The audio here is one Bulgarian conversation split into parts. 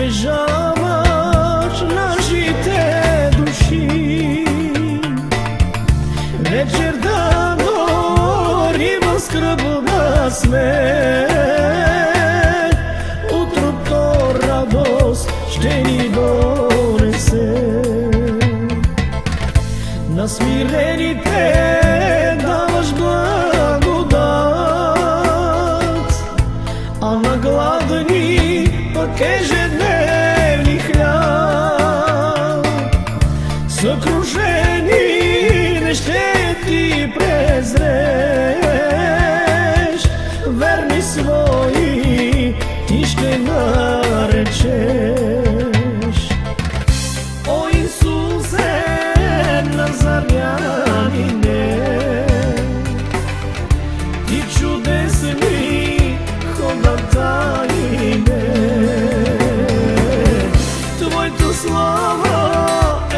освежаваш нашите души. Вечер да гори в скръбна сме, утрото радост ще ни донесе. На смирените даваш благодат, а на гладни пък ежедневни хляб. Съкрушени не ще ти презреш, верни свои ти ще наречеш. О Исусе Назарянине, ти чудесни ходатайне, твоето слава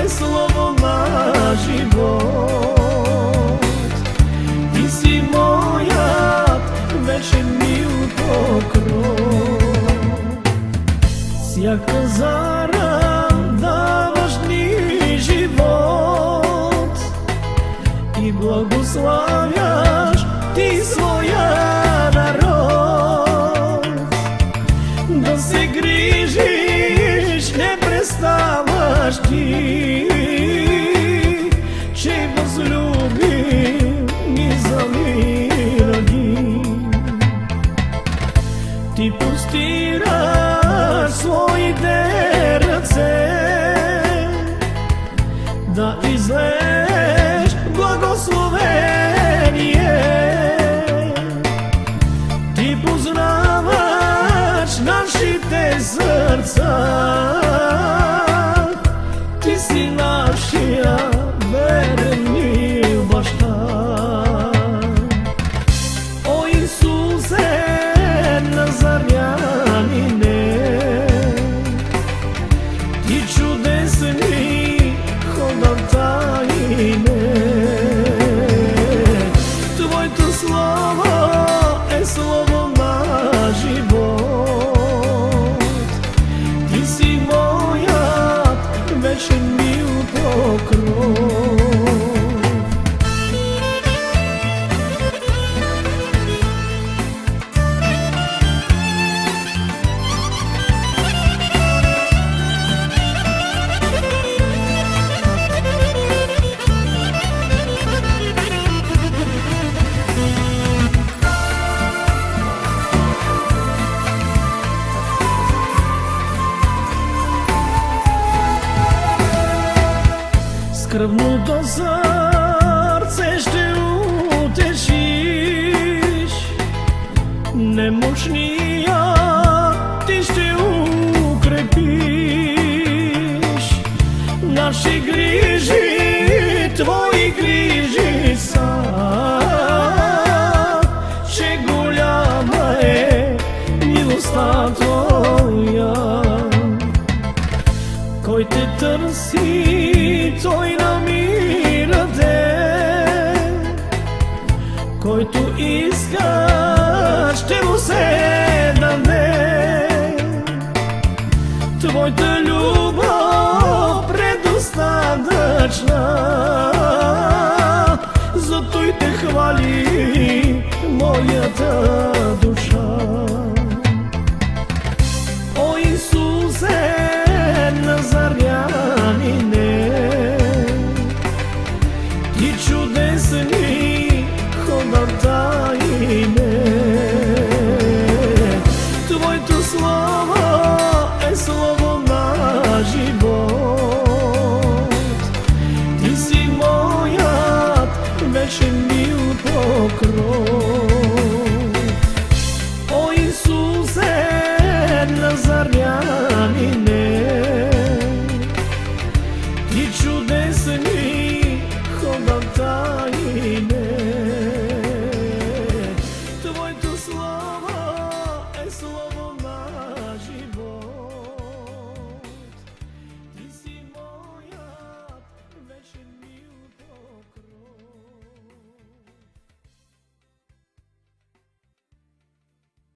е слово на живот. Ти си моят вечен мил покров. Всяка зара даваш ни живот и благославяш ти своя народ. Да се грижиш не преставаш ти, че възлюбил ни завинаги. Ти простираш своите ръце да излееш благословение. Ти познаваш нашите сърца, ти си нашия верен мил баща. О Исусе Назарянине, ти чудесни ходатайне, твоето слово е слово на живот. Ти си моят вечен мил покров. Скръбното сърце ще утешиш, немощния ти ще укрепиш. Наши грижи, твои грижи са, че голяма е милостта твоя. Кой те търси, той намира те, който иска, ще му се даде. Твоята любов предостатъчна, зато и те хвали моята